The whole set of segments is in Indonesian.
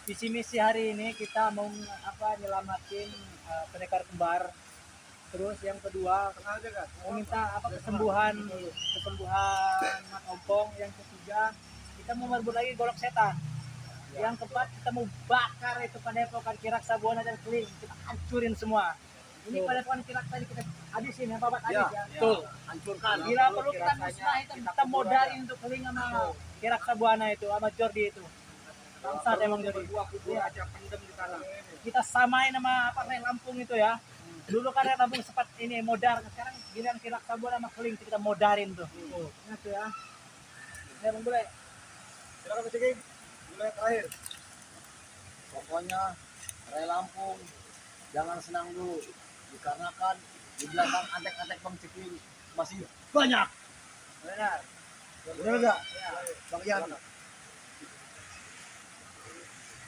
Visi misi hari ini kita mau nyelamatin pendekar kembar. Terus yang kedua meminta kesembuhan Mat Ompong. Yang ketiga kita mau merebut lagi golok setan. Yang keempat kita mau bakar itu padepokan Kiraksa Buana dan Keling. Kita hancurin semua. Ini padepokan Kiraksa kita habisin ya, babat habis ya. Betul. Hancurkan. Bila perlu kita musnahin, kita modalin untuk Keling sama Kiraksa Buana itu, sama Jordi itu. Bangsat emang Jordi. Dua kubur aja pendem di sana. Kita samain sama Rel Lampung itu ya. Dulu kan Rel Lampung sempat ini modar, sekarang giliran Kiraksa Buana sama Keling kita modarin tuh. Ingat tuh ya. Ya Bang Bule. Silakan Mas Ciki. Mulai terakhir. Pokoknya Rel Lampung jangan senang dulu, dikarenakan di belakang antek-antek Bang Ciki masih banyak. Benar. Benar enggak? Ya. Bang Yan.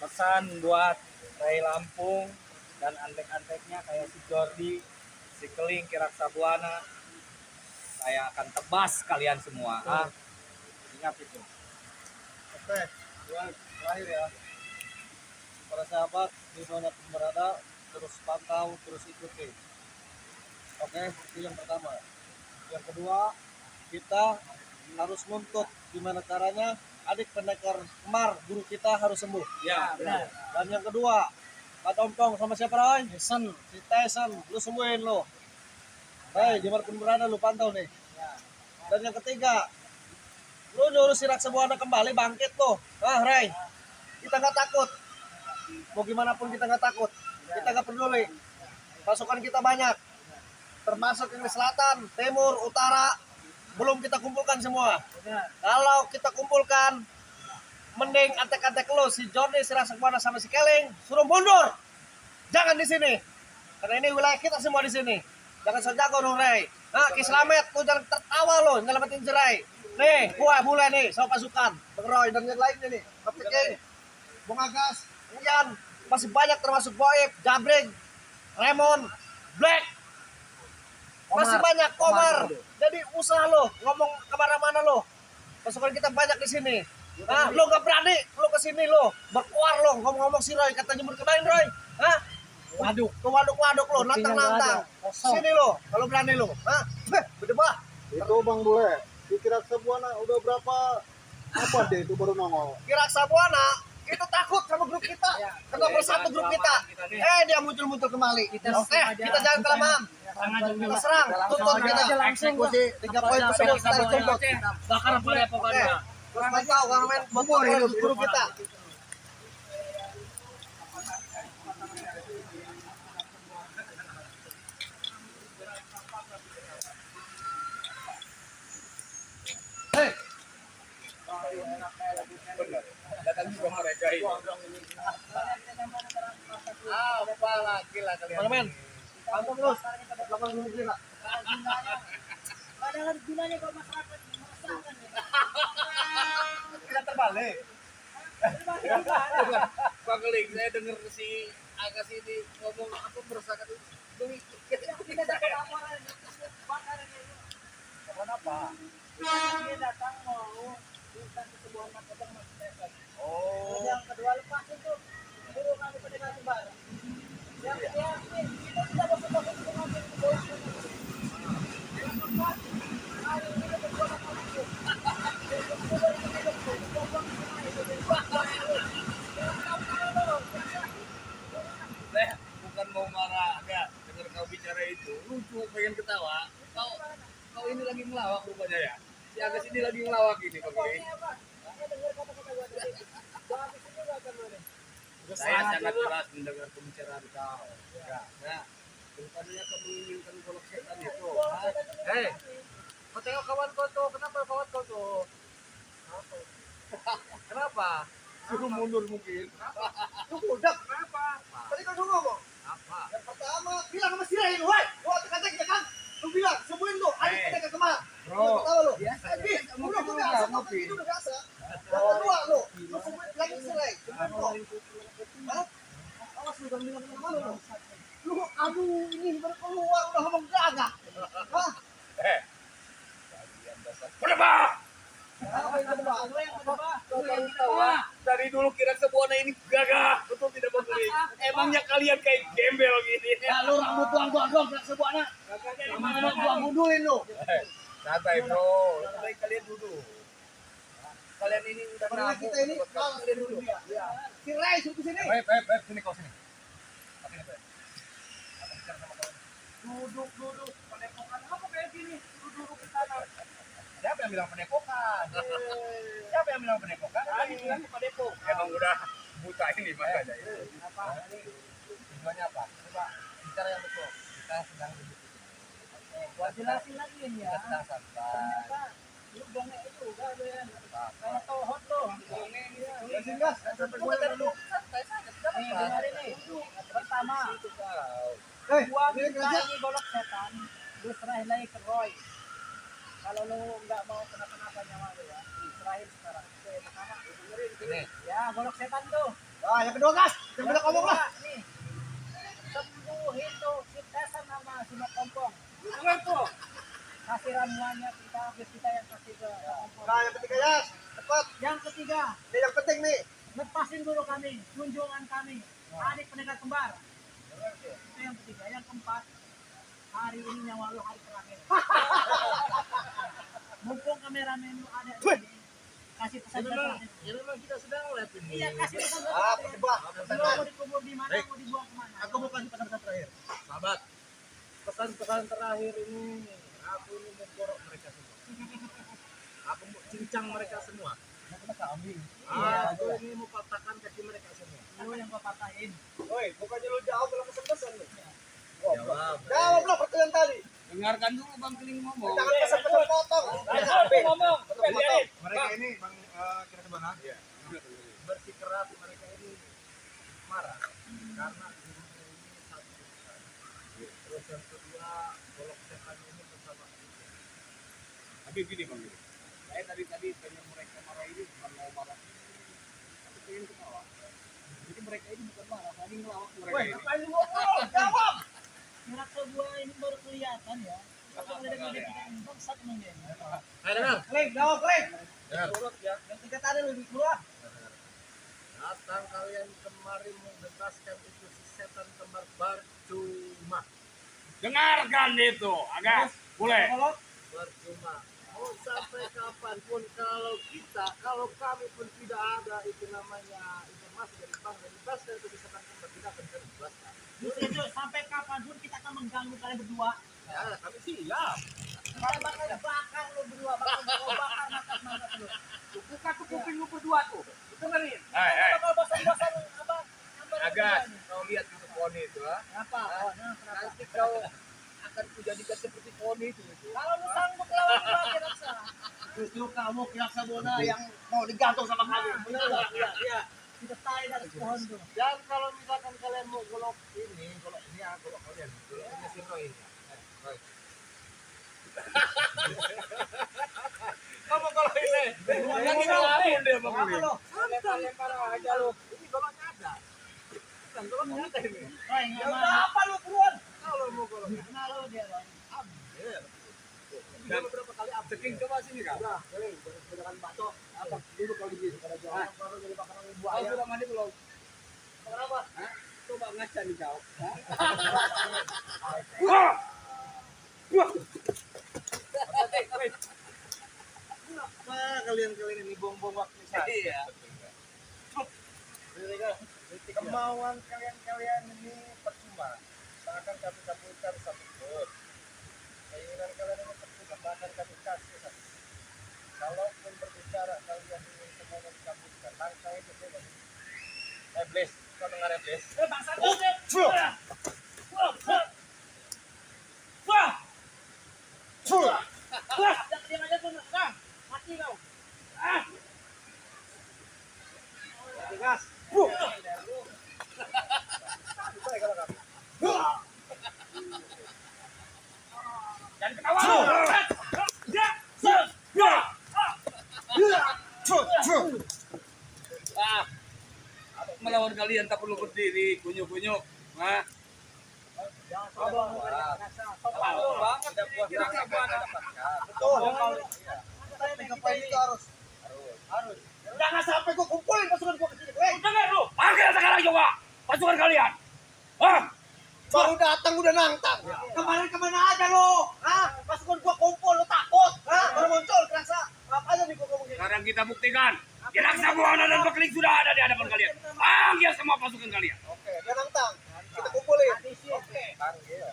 Pesan buat Rel Lampung dan antek-anteknya kayak si Jordi, si Keling, Kiraksa Buana. Saya akan tebas kalian semua. Ingat itu. Oke, buat terakhir ya. Para sahabat di zona berada, terus pantau, terus ikuti. Oke, itu yang pertama. Yang kedua, kita harus nuntut gimana caranya adik pendekar kembar guru kita harus sembuh. Ya, benar. Dan yang kedua, Mat Ompong sama siapa Roy? Tyson. Si Tyson, lu sembuhin lo. Hei, dimanapun berada lu pantau nih. Ya. Dan yang ketiga, lu nyuruh si Kiraksa Buana kembali bangkit lo. Ray, kita nggak takut. Mau gimana pun kita nggak takut. Kita nggak peduli. Pasukan kita banyak. Termasuk yang di selatan, timur, utara. Belum kita kumpulkan semua. Benar. Kalau kita kumpulkan, mending antek-antek lo si Jordi, si Kiraksa Buana sama si Keling suruh mundur. Jangan di sini. Karena ini wilayah kita semua di sini. Jangan sejago dong, Ray. Nah, Kislamet, lu jangan tertawa lo, nyelamatin jerai. Nih, gua mulai nih sama pasukan. Bang Roy dan yang lainnya nih. Tapi Bung Agas, Ian, masih banyak termasuk Boib, Jabring, Raymond, Black. Masih banyak Komar. Jadi usaha lo ngomong kemana-mana lo. Pasukan kita banyak di sini. Nah, lo nggak berani, lo kesini lo berkuar lo ngomong-ngomong si Roy kata jemur kemarin Roy. Hah? Waduk lo, nantang-nantang. Sini lo, kalau berani lo. Hah? Berdebah. Itu Bang Bule, di Kiraksa Buana udah berapa apa deh itu baru nongol? Kiraksa Buana itu takut sama grup kita. Karena bersatu grup kita. Dia muncul-muncul kembali. Kita jangan kelamaan. Kita serang, tuntut kita. Eksekusi 3 poin tersebut kita dituntut. Bakar padepokannya. Terus tahu kalau main bobor grup kita. Hei, Datang juga mereka ini. Apa lagi lah kalian? mana men? Pantau terus. Belakang dulu kita. Padahal gunanya kalau masyarakat merasakan ya. Kita terbalik. Bang Keling, saya dengar si Agas ini ngomong apa merasakan itu. Kita dapat laporan bakaran itu. Kenapa? Dia datang mau minta kesembuhan Mat Ompong Mas Tyson. Oh. Terus yang kedua lepas itu suruh kami pendekar kembar. Yang kita tidak fokus untuk ngambil bola. Yang keempat hari ini berbuat apa lagi? Bukan mau marah, enggak. Dengar kau bicara itu, lucu, pengen ketawa. Kau ini lagi ngelawak rupanya ya. Si Agus ini lagi ngelawak ini, Bang Keling. Saya sangat keras mendengar pembicaraan kau. Ya, nah, daripadanya kau menginginkan golok setan itu. Hei, kau tengok kawan kau tuh. Kenapa kawan kau tuh? Kenapa? Suruh mundur mungkin. Lu budak. Kenapa? Tadi kau suruh ngomong. Apa? Yang pertama, bilang sama si Ray lu, woi. Lu otak-otak ya kan? Lu bilang, sembuhin lu. Ayo kita ke kemar. Bro, Yang pertama lu. biasa. Udah biasa, ngopi. Itu udah biasa. Yang kedua lu, lu sembuhin lagi si Ray. Sembuhin lu. Hah? Awas lu jangan bilang kemana lu. Lu, aduh, ini baru keluar udah ngomong gagah. Hah? Berdebah! Apa yang kedua? Yang kedua, Kau tahu tahu. dulu kira Sebuana ini gagah, betul tidak membeli. Emangnya kalian kayak gembel gini? Ya lu rambut buang-buang dong gerak sebuahnya. Rambut buang mundurin lu. Santai bro, lebih baik kalian duduk. Kalian ini udah Karena nabung, kita ini malas kalian duduk. dia. Si Ray suruh ke sini. Baik, sini kau sini. Apa ini, Baik? Apa bicara sama kalian? Duduk. Padepokan apa kayak gini? Duduk di sana. Siapa yang bilang padepokan? Siapa yang bilang padepokan? Tadi bilang ke padepok. Emang udah buta ini makanya. Apa? Tujuannya apa? Coba bicara yang betul. Kita sedang duduk. Gua jelasin lagi ini ya. Kita sedang santai. Ternyata lu dongeng itu kan ya. Kayak tohot lo. Gasin gas. Sampai gue dulu. Santai saja. Nih, dengerin nih. Pertama, Itu kau. gua Ini minta kerja. ini golok setan, lu serahin lagi ke Roy. Kalau lu nggak mau kenapa-napa nyawa lu ya, serahin sekarang. Oke, pertama, Ini. ya golok setan tuh. Ah, yang kedua gas. Yang kedua ngomong lah. Nih, sembuhin tuh si Tesan sama si Kompong. Dengar tuh. Kasih ramuannya kita, habis kita yang kasih ke Kompong. Nah, yang ketiga ya. Cepat. Yang ketiga, Ini yang penting nih. lepasin dulu kami, kunjungan kami, adik pendekar kembar. Itu yang ketiga. Yang keempat, hari ini nyawa lu hari terakhir. Mumpung kameramen lu ada di sini, kasih pesan terakhir. Ya memang kita sedang lihat ini. Iya, kasih pesan Ah, terakhir. penyebab. Lu mau dikubur di mana, mau dibuang kemana? Aku mau kasih pesan terakhir. Sahabat, Pesan-pesan terakhir ini, aku ini mau korok mereka semua. Aku mau cincang mereka semua. Aku ini mau patahkan kaki mereka semua. Lu yang gua patahin. Woi, bukannya lu jawab dalam pesan-pesan lu. jawab. Jawablah pertanyaan tadi. Dengarkan dulu Bang Keling ngomong. Jangan pesan-pesan potong. Ngomong. Mereka ini Bang kira kemana? Iya. Bersikeras mereka ini marah karena dirinya ini satu besar. Terus yang kedua, golok setan ini bersama kita. Tapi gini Bang Keling. Saya tadi pengen mereka marah ini bukan mau marah. Tapi pengen ketawa. Jadi mereka ini bukan marah, tapi ngelawak mereka Woi, ini. ngapain lu ngomong? Jawab. Kira gua ini baru kelihatan ya. Kalau udah dari kita ini bangsat emang dia. Ayo dengar. Kleng, jawab kleng. Dengar. Urut ya. Yang tiga tadi lebih keluar. Datang kalian kemari membebaskan itu si setan kembar percuma. Dengarkan itu, agak boleh. Kalau Percuma. Mau sampai kapanpun kalau kami pun tidak ada itu namanya informasi dari bank dan dibebaskan itu si setan kembar tidak akan kami bebaskan. Justru sampai kapanpun kita akan mengganggu kalian berdua. Ya, kami siap. Kalau bakal bakar lu berdua, bakal bakar mata lu. buka tuh kuping lu berdua tuh. Dengerin. Hai. Bakal bosan-bosan apa? Agas, kau lihat itu poni itu, ah. Apa? Oh, nah, kenapa? Nanti kau akan kujadikan seperti poni itu. Kalau lu sanggup lawan gua kira-kira. Justru kamu kira Sabona yang mau digantung sama kami. Benar nggak? Iya. Kita tarik dari pohon tuh. Dan kalau misalkan kalian mau golok ini ya, golok kalian. Golok ini si Roy ini. Roy. Kamu kalau ini, yang ini ngelamun dia Bang Apa Keling. lo? Lempar aja lo. Ini goloknya ada. Bukan goloknya ada ini. Roy, Ya nggak udah mau. apa lu buruan? Kalau mau golok Kenal lu dia, Roy. ambil. Udah beberapa kali ambil. Ceking coba sini kau. Udah, Keling, bedakan batok. Apa dulu kalau di pada jalan baru jadi makanan Kau buaya. sudah mandi belum? Kenapa? Coba ngaca nih kau. Kenapa kalian ini buang-buang waktu saya? Iya. Kemauan kalian ini percuma. Bahkan kami kabulkan satu pun. Keinginan kalian ini percuma. Bahkan kami kasih satu. Kalaupun berbicara kalian ingin semuanya dikabulkan, langkah itu saja. Iblis, kau dengar iblis? Bangsa lu deh. Diam aja tuh, nah. Mati kau. Gas. Jangan ketawa. Ah, melawan kalian tak perlu berdiri, kunyuk-kunyuk. Nah, Abang, Tahu banget Tidak puas kira rasa Sebuana. kalian dapatkan. Betul. Iya. Kita itu harus. Harus. Jangan sampai gua kumpulin pasukan gua ke sini. hadapan kalian? Hah? Baru datang udah nantang. Kemarin kemana aja lo? Hah? Pasukan gua kumpul lo takut? Hah? Baru muncul kerasa. Apa aja nih gua ngomong gitu? Sekarang kita buktikan. Kilang Sabuana dan Beklik sudah ada di hadapan kalian. Panggil semua pasukan kalian. Oke, dia nantang. Kita kumpulin. Habisi. Oke. Panggil.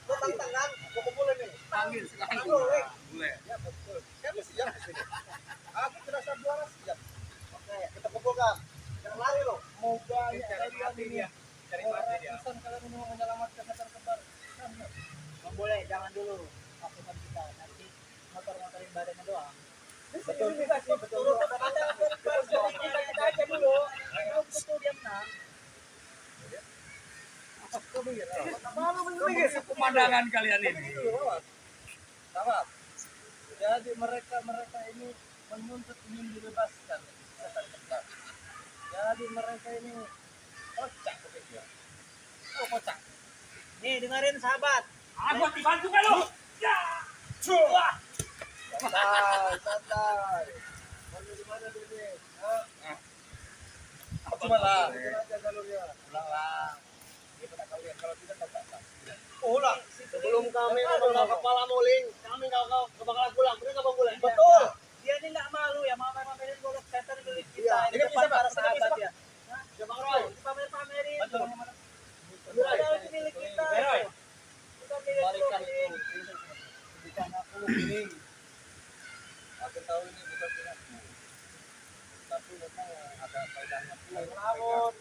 Lo nantang kan? Gua kumpulin nih. Panggil sekarang. Boleh. Boleh. Ya betul. Saya siap di sini. Aku tidak sabar siap. Oke, kita kumpulkan. Jangan lari lo. Mau banyak Cari mati dia. Cari mati dia. ratusan kalian ini mau menyelamatkan Setan Kembar. Nggak boleh, jangan dulu. Pasukan kita nanti motor-motorin badannya doang. Betul juga sih, betul. Kita aja dulu. Kalau betul dia menang. Malu menunggu. Pemandangan kalian ini. Sama. Jadi mereka ini menuntut ingin dibebaskan Setan Kembar. Jadi mereka ini kocak begitu ya. Oh kocak. Nih dengerin sahabat. Aku dibantu kan lo? Ya. Wah. Santai. Mau di mana dulu? Cuma lah. Aja jalurnya. Ulang. Kita kalian kalau tidak tak. Ulang. Sebelum kami membawa kepala muling, kami nggak bakalan pulang. Mereka nggak pulang. Betul. Dia ini nggak malu ya, pamerin golok setan milik kita. Iya. Ini Ini depan bisa, para Pak. sahabat Bisa, ya. Ya Bang Roy. Pamerin. Betul. Ada ini milik kita. Roy. Kita milik Balikan kita. itu. Bukan aku lu piring. Aku tahu ini bukan punya aku. Tapi memang ada faedahnya pula. Namun,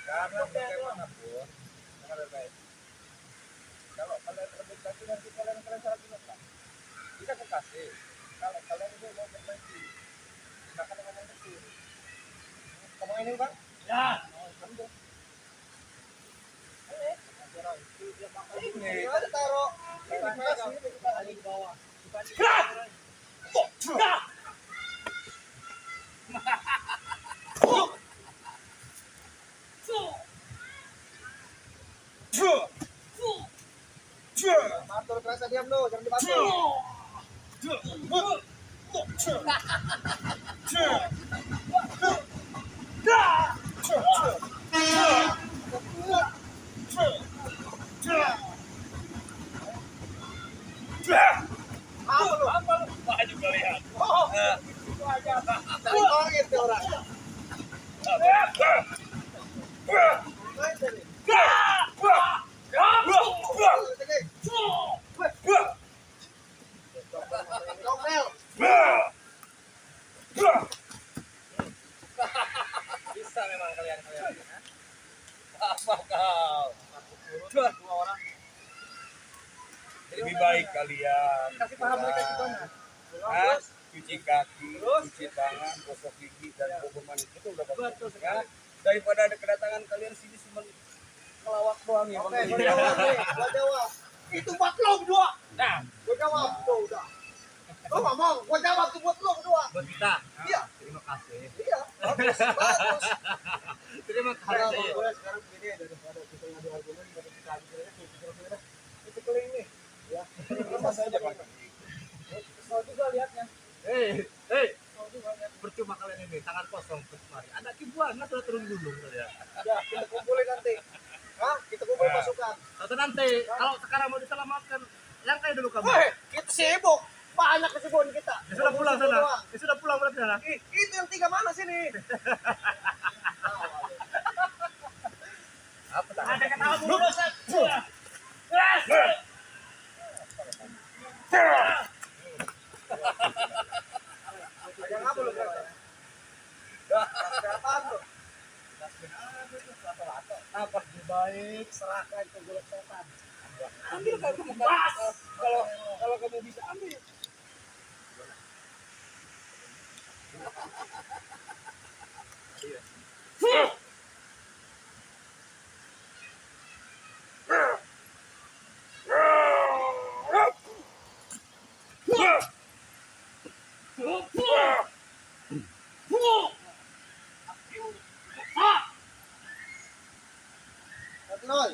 Karena bagaimanapun, dengar baik. Kalau kalian rebut lagi nanti kalian salah gunakan. Bisa aku kasih. Kalau kalian itu mau berbagi, silakan ngomong betul. Ngomong ini bang? Ya. Ini ada taruh. Paling bawah. Mantul kerasa diam lo, jangan dibantu. Maju kalian. Dari langit ya orang. Main tadi. Komel. Bisa memang kalian. Apa kau? Dua orang. Lebih baik kalian. Kasih paham mereka gimana? Hah? Cuci kaki, cuci tangan, gosok gigi dan bobo manis itu udah bagus. Ya? Daripada ada kedatangan kalian sini cuma ngelawak doang ya. Oke, Bang. gua jawab nih, gua jawab. Itu buat lo berdua. Nah, Gua jawab tuh udah. Lo ngomong, gua jawab tuh buat lo berdua. buat kita. Iya. Terima kasih. Iya, bagus, bagus. Terima Karena kasih. gue sekarang begini daripada kita ngadu argumen, daripada kita adu kira-kira itu keling nih. Ya, lepas aja Pak. Kesel juga liatnya. Hei, percuma kalian ini tangan kosong kemari. Ada kibuan, nggak sudah turun gunung kalian. Ya, kita kumpulin nanti. Hah? Kita kumpulin pasukan. Atau nanti kalau sekarang mau diselamatkan, langkai dulu kamu. Hei, kita sibuk. Banyak kesibukan kita. Ya sudah pulang Ngurusin sana. doang. Ya sudah pulang berarti sana. Itu yang tiga mana sini? Ada ketawa mulu, Sat. Ada apa lu kata? Apaan tuh? Apa? Baik, serahkan ke golok setan. Ambil kamu kalau kamu bisa ambil. Nol.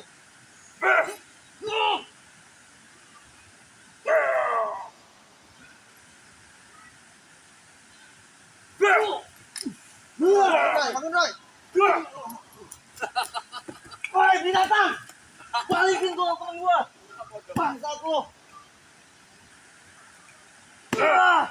Roy, bangun Roy. Hei binatang, balikin tuh temen gua. Bangsat lo. Ya,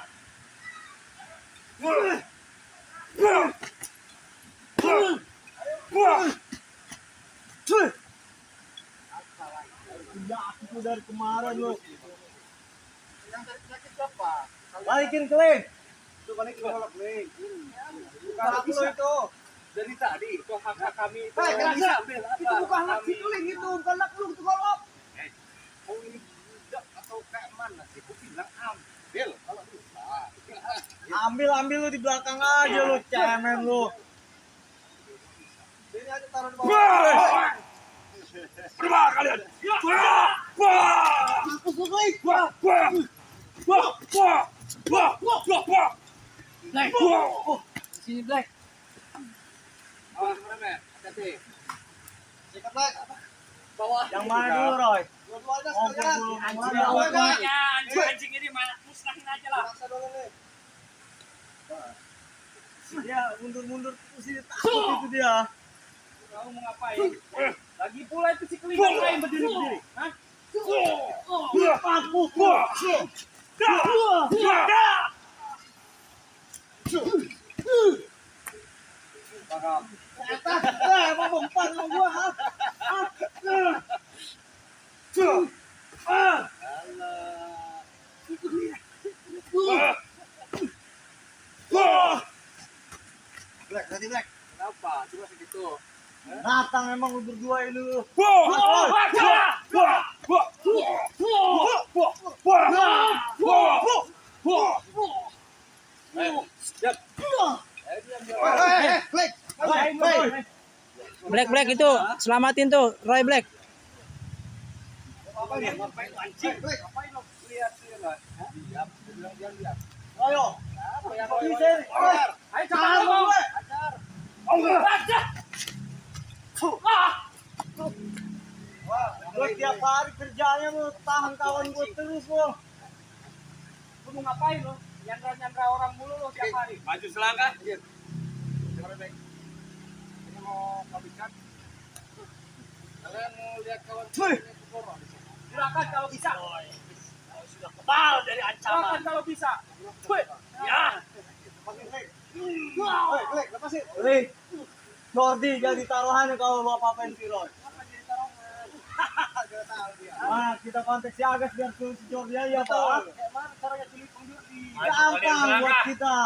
aku dari kemarin lo. Yang tadi penyakit siapa? Balikin keling. Itu balik ke kolak nih. Bukan aku lo itu. Dari tadi itu hak kami itu. Hei, kerasa. Ambil Itu bukan hak si keling itu, bukan hak lu itu kolok. Mau ini budak atau kayak mana sih? Aku bilang ambil kalau bisa. Ambil lu di belakang aja lu, cemen lu. Sini aja taruh di bawah. Coba kalian. Aku keling. Black. Sini Black. Awas mana? Hati-hati. Sikat Black. Bawah. Yang mana dulu, Roy? Dua-duanya Ngobrol sekalian. dulu. Anjing Dua-duanya. anjing ini malah musnahin aja lah. Paksa dulu nih. Dia mundur-mundur ke sini takut itu dia. Kamu mau ngapain? Lagi pula itu si keling ngapain berdiri-berdiri? Hah? Aku. Mau mempan sama gua, ha? Black, nanti Black. Kenapa? Cuma segitu. Datang emang lu berdua ini lu. Black itu selamatin tuh Roy Black. Ngapain lu anjing? Ngapain lu lihat-lihat lah? Diam, bilang diam. Ayo. Apa yang Roy, Roy? Ayo cepat lu. Ajar. Lu tiap hari kerjanya lu tahan kawan gua terus lu. Lu mau ngapain lu? Nyandra orang mulu lu tiap hari. Maju selangkah. Ini mau habiskan. Kalian mau lihat kawan Silakan kalau bisa. Sudah kebal dari Silakan kalau bisa. Woi. Ya. Black, lepasin. Nih, Jordi jadi taruhannya kalau lu apa-apain si Roy. Nah, kita kontak si Agas biar si Jordi aja, Pak. Kayak mana caranya cilik Jordi? Gampang buat kita.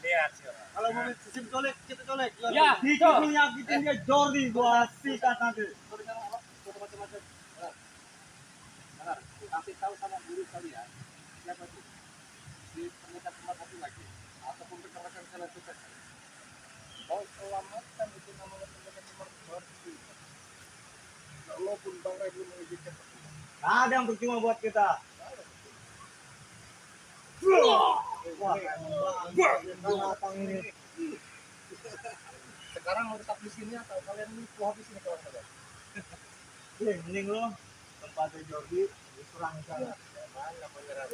lihat. Kalau mau sim colek, kita colek. Ya, Dikit lu nyakitin dia Jordi, gua sikat nanti. Macam-macam. Kasih tahu sama guru kalian siapa itu di pendekat tempat satu lagi ataupun rekan-rekan kalian sukses. Mau selamatkan itu namanya pendekat nomor 2. Walaupun Bang Ray belum mengizinkan. Nggak ada yang percuma buat kita. Wah, binatang ini. Sekarang mau tetap di sini atau kalian mau habis ini kawan kalian? Mending lu tempatnya Jordi diserang sana.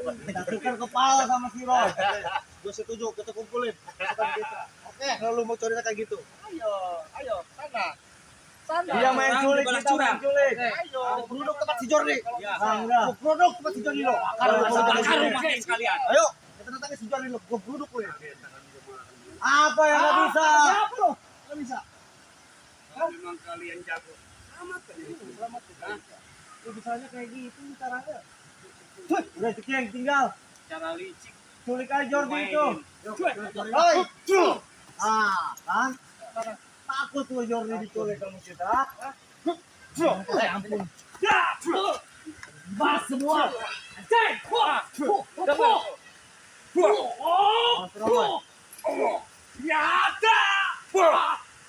Kita tukar kepala sama si Roy. Gue setuju, kita kumpulin. Oke, kalau lu mau coret kayak gitu. Ayo, sana. Dia main culik, kita main culik. Ayo, produk tempat si Jordi. Enggak. Produk tempat si Jordi lo. Bakar rumahnya sekalian. Ayo, kita datangin si Jordi lo. Gue produk lo ya. Apa yang nggak bisa? Siapa lo? Nggak bisa. Memang kalian jago. Selamat. Lu bisanya kayak gitu caranya. Udah cek yang tinggal. Cara licik. Culik aja Jordi itu. Hoi. Kan? Takut tuh Jordi diculik sama kita. Ampun. Bas semua. Cek. Wah. Mas Roy. Nyata.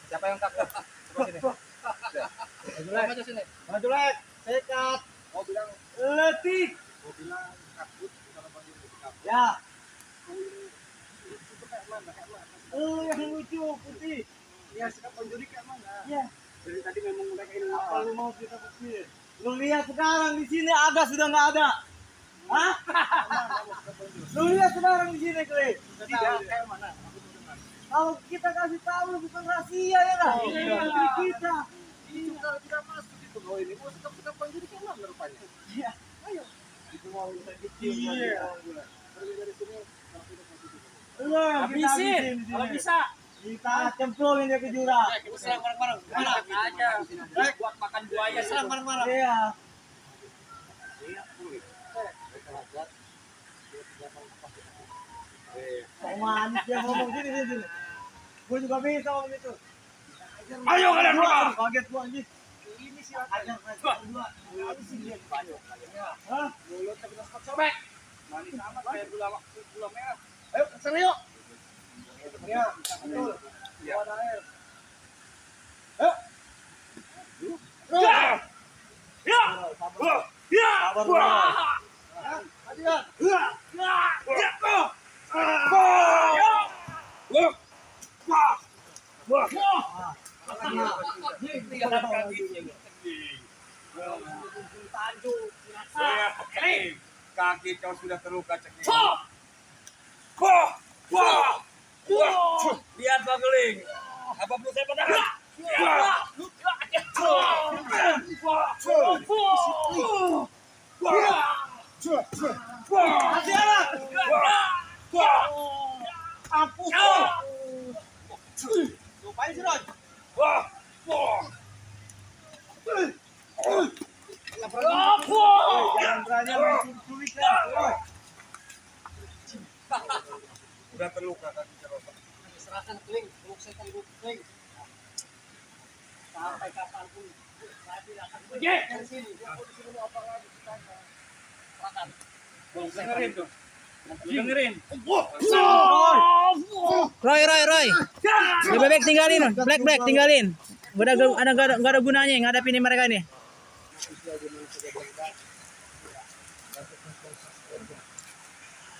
Siapa yang takut? Maju sini. Maju lek. Sekat. Mau bilang, Letik. mau bilang takut kalau panggil takut. Ya. Itu kayak mana? Kayak mana? Yang lucu putih. Ya, sikap penjuri kayak mana? Ya. Dari tadi memang mereka ini Apa lu mau kita buktiin? Lu lihat sekarang di sini ada sudah nggak ada. Hah? Lu lihat sekarang di sini, Kli. Tidak, kayak mana? Kalau kita kasih tahu bukan rahasia ya kan? Iya. Ini kita. juga tidak masuk itu kau ini. Mau sedap-sedap jadi kawan rupanya. Iya. Ayo. Itu mau bisa kecil. Iya. Pergi dari sini. Kalau tidak masuk itu. Habisin kalau bisa. Kita cemplungin dia ke jurang. Ya, kita serang bareng-bareng. Gimana? Aja. Buat makan buaya. Serang bareng-bareng. Iya. Mereka hajat. Dia tidak mau kapasitas. Kok manis dia ngomong sini. Gue juga bisa ngomong itu. Ayo kalian berdua. Kaget gua anjing. Ini silakan. Ajar berdua. Habisin dia banyak. Hah? Mulut tapi tak sobek. Manis amat kayak gula merah. Ayo, kesana yuk. Ya, betul. Ya. Ada air. Ya. Ya. Ya. Ya. Sabar dulu. Hadiah. Kaki kau sudah terluka cekik. Lihat Pak Geling. Apa perlu saya patahkan? Lupain sih, Ron. Jangan berani main sulit ya. Sudah terluka kaki Ceroba. Serahkan keling, peluk saya keling. Sampai kapanpun saya tidak akan pergi dari sini. Dia pun disuruh apa lagi kita serahkan. Dengerin tuh. Dengerin. Roy. Lebih baik tinggalin, Black tinggalin. Nggak ada gunanya ngadapin mereka nih.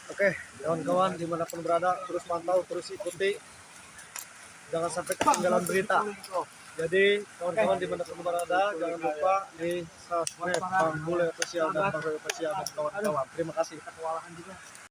Oke, kawan-kawan dimanapun berada, terus pantau, terus ikuti. Jangan sampai ketinggalan berita. Jadi, kawan-kawan dimanapun berada, jangan lupa di subscribe Bang Bule Official dan Bang Roy Official dan kawan-kawan. Terima kasih.